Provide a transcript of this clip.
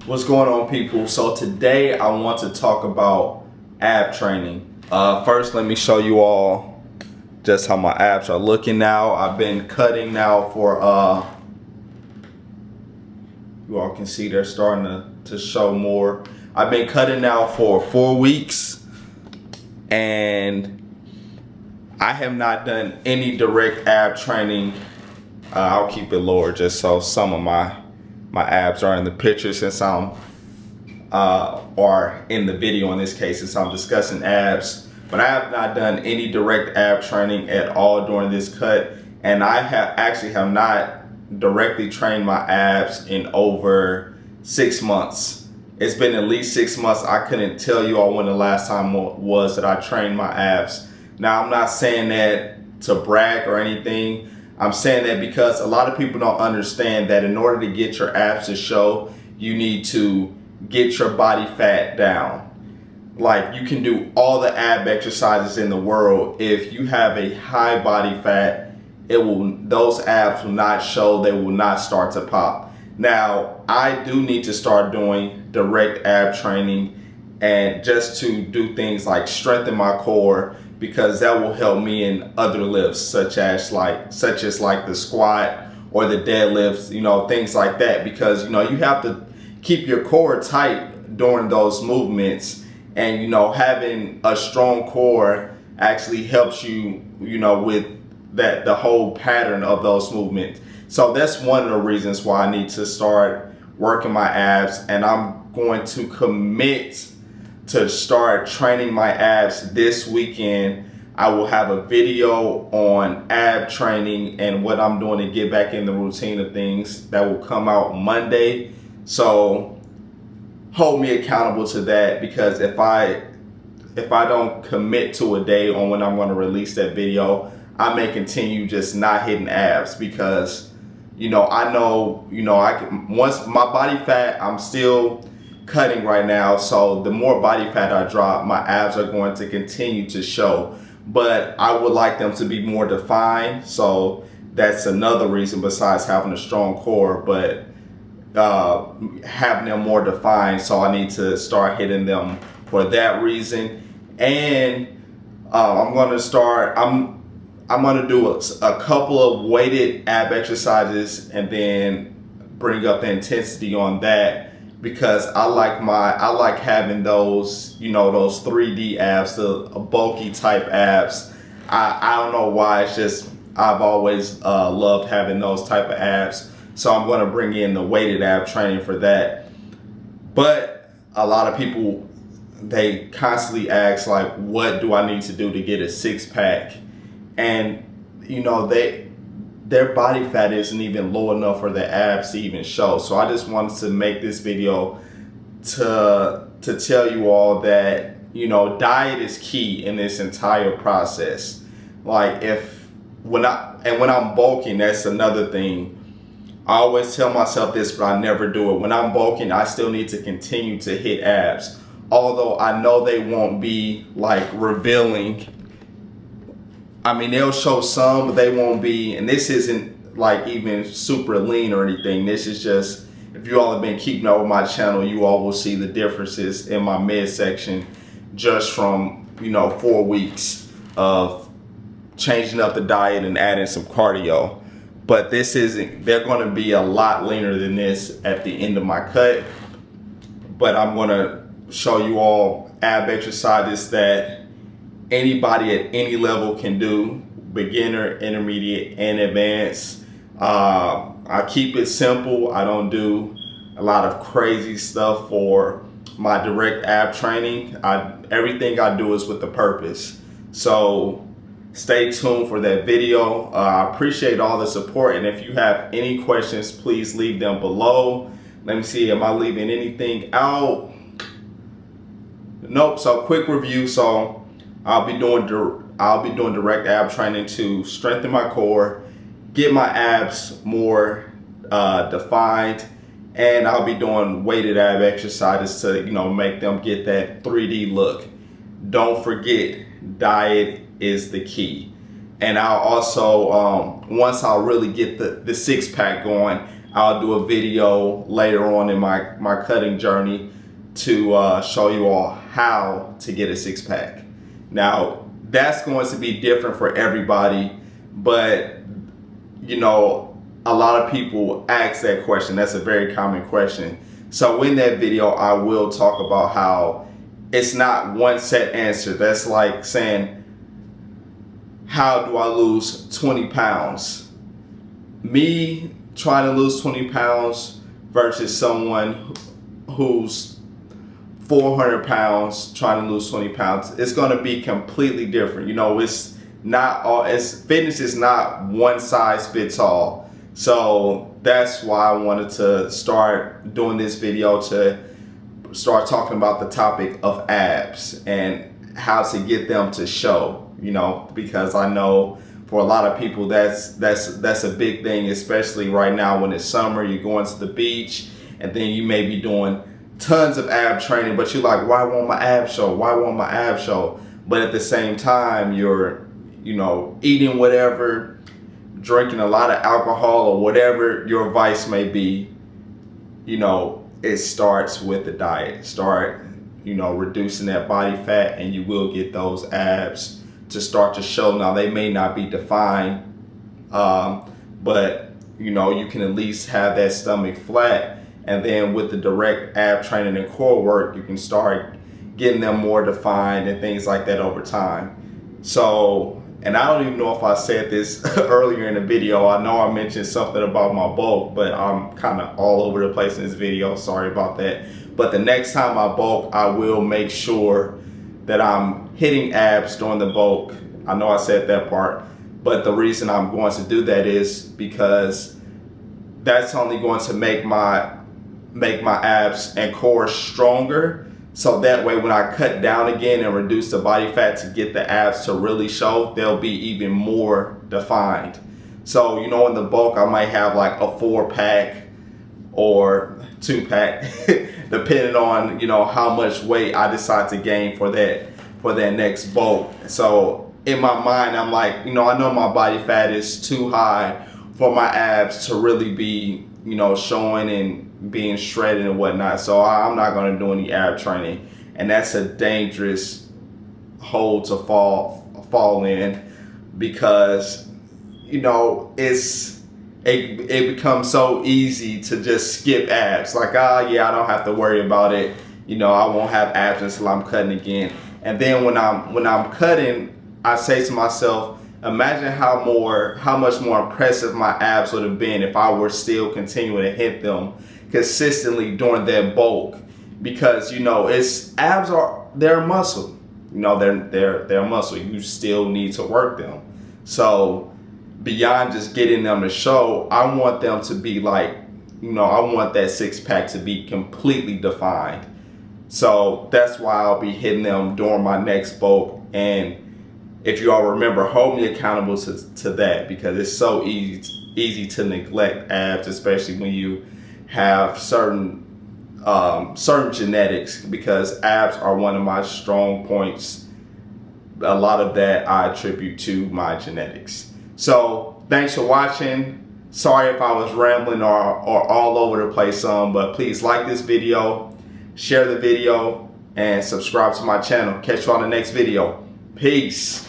What's going on, people? So today I want to talk about ab training. First, let me show you all just how my abs are looking now. I've been cutting now for you all can see they're starting to show more. I've been cutting now for 4 weeks, and I have not done any direct ab training. I'll keep it lower just so some of my abs are in the picture, since I'm or in the video in this case, since I'm discussing abs. But I have not done any direct ab training at all during this cut, and I have not directly trained my abs in over 6 months. It's been at least 6 months. I couldn't tell you all when the last time was that I trained my abs. Now, I'm not saying that to brag or anything. I'm saying that because a lot of people don't understand that in order to get your abs to show, you need to get your body fat down. Like, you can do all the ab exercises in the world. If you have a high body fat, those abs will not show, they will not start to pop. Now, I do need to start doing direct ab training, and just to do things like strengthen my core, because that will help me in other lifts, such as like the squat or the deadlifts, things like that, because you have to keep your core tight during those movements, and having a strong core actually helps you with the whole pattern of those movements. So that's one of the reasons why I need to start working my abs, and I'm going to commit to start training my abs this weekend. I will have a video on ab training and what I'm doing to get back in the routine of things that will come out Monday. So hold me accountable to that, because if I don't commit to a day on when I'm going to release that video, I may continue just not hitting abs, because I know once my body fat, I'm still cutting right now, so the more body fat I drop, my abs are going to continue to show, but I would like them to be more defined. So that's another reason, besides having a strong core, but having them more defined. So I need to start hitting them for that reason. And I'm going to do a couple of weighted ab exercises, and then bring up the intensity on that, because I like having those, those 3D abs, the bulky type abs. I don't know why, it's just I've always loved having those type of abs. So I'm going to bring in the weighted ab training for that. But a lot of people, they constantly ask, like, what do I need to do to get a six-pack? And their body fat isn't even low enough for the abs to even show. So I just wanted to make this video to tell you all that diet is key in this entire process. Like, when I'm bulking, that's another thing. I always tell myself this, but I never do it. When I'm bulking, I still need to continue to hit abs, although I know they won't be like revealing. I mean, they'll show some, but they won't be, and this isn't like even super lean or anything. This is just, if you all have been keeping up with my channel, you all will see the differences in my midsection just from 4 weeks of changing up the diet and adding some cardio. But they're going to be a lot leaner than this at the end of my cut. But I'm going to show you all ab exercises that anybody at any level can do, beginner, intermediate, and advanced. I keep it simple. I don't do a lot of crazy stuff for my direct ab training. Everything I do is with a purpose. So stay tuned for that video. I appreciate all the support, and if you have any questions, please leave them below. Let me see, am I leaving anything out? Nope. So quick review. So I'll be doing direct ab training to strengthen my core, get my abs more defined, and I'll be doing weighted ab exercises to make them get that 3D look. Don't forget, diet is the key. And I'll also once I really get the six-pack going, I'll do a video later on in my cutting journey to show you all how to get a six-pack. Now, that's going to be different for everybody, but you know, a lot of people ask that question. That's a very common question. So in that video, I will talk about how it's not one set answer. That's like saying, how do I lose 20 pounds? Me trying to lose 20 pounds versus someone who's 400 pounds trying to lose 20 pounds, it's going to be completely different. You know, it's not all, fitness is not one size fits all. So that's why I wanted to start doing this video, to start talking about the topic of abs and how to get them to show, you know, because I know for a lot of people that's a big thing, especially right now when it's summer. You're going to the beach and then you may be doing tons of ab training, but you're like, why won't my abs show? Why won't my abs show? But at the same time, you're, you know, eating whatever, drinking a lot of alcohol or whatever your vice may be. You know, it starts with the diet. Start, you know, reducing that body fat and you will get those abs to start to show. Now, they may not be defined, but you know, you can at least have that stomach flat. And then with the direct ab training and core work, you can start getting them more defined and things like that over time. So, and I don't even know if I said this earlier in the video. I know I mentioned something about my bulk, but I'm kind of all over the place in this video. Sorry about that. But the next time I bulk, I will make sure that I'm hitting abs during the bulk. I know I said that part, but the reason I'm going to do that is because that's only going to make my abs and core stronger. So that way, when I cut down again and reduce the body fat to get the abs to really show, they'll be even more defined. So, you know, in the bulk, I might have like a 4-pack or 2-pack, depending on, you know, how much weight I decide to gain for that next bulk. So in my mind, I'm like, you know, I know my body fat is too high for my abs to really be, you know, showing and being shredded and whatnot. So I'm not going to do any ab training, and that's a dangerous hole to fall in, because, you know, it becomes so easy to just skip abs. Like, yeah, I don't have to worry about it. You know, I won't have abs until I'm cutting again. And then when I'm cutting, I say to myself, imagine how much more impressive my abs would have been if I were still continuing to hit them consistently during that bulk. Because, you know, they're a muscle. You know, they're a muscle. You still need to work them. So beyond just getting them to show, I want them to be like, you know, I want that 6-pack to be completely defined. So that's why I'll be hitting them during my next bulk. And if you all remember, hold me accountable to that, because it's so easy to neglect abs, especially when you have certain genetics, because abs are one of my strong points. A lot of that I attribute to my genetics. So thanks for watching. Sorry if I was rambling or all over the place but please like this video, share the video, and subscribe to my channel. Catch you on the next video. Peace.